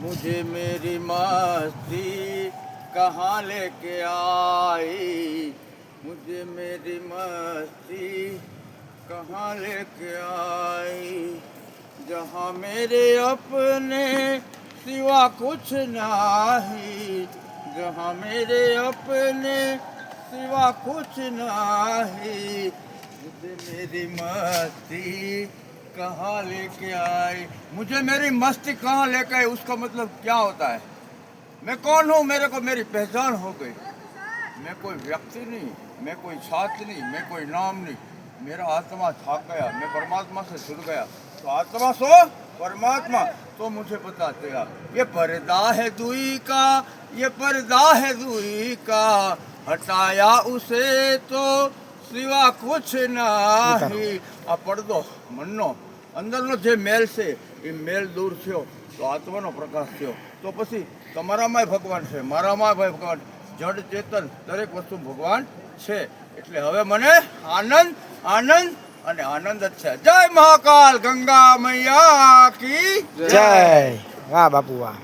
मुझे मेरी मस्ती कहाँ लेके आई, मुझे मेरी मस्ती कहाँ लेके आई, जहाँ मेरे अपने सिवा कुछ नहीं, जहाँ मेरे अपने सिवा कुछ नहीं, मुझे मेरी मस्ती कहाँ लेके आई। मुझे मेरी मस्ती कहाँ लेके आई, उसका मतलब क्या होता है? मैं कौन हूँ, मेरे को मेरी पहचान हो गई। मैं कोई व्यक्ति नहीं, मैं कोई छात्र नहीं, मैं कोई नाम नहीं, मेरा आत्मा छाप गया, मैं परमात्मा से जुड़ गया। तो आत्मा सो परमात्मा तो मुझे पता चला, ये पर्दा है दुई का, ये पर्दा है दुई का, हटाया उसे तो सिवा कुछ नहीं। आ પડદો મનનો અંદરનો જે મેલ છે એ મેલ દૂર થયો તો આત્માનો પ્રકાશ થયો, તો પછી તમારામાંય ભગવાન છે, મારામાં ભગવાન, જડ ચેતન દરેક વસ્તુ ભગવાન છે. એટલે હવે મને આનંદ આનંદ અને આનંદ જ છે. જય મહાકાલ ગંગા મૈયા કી જય. વાહ બાપુ વાહ.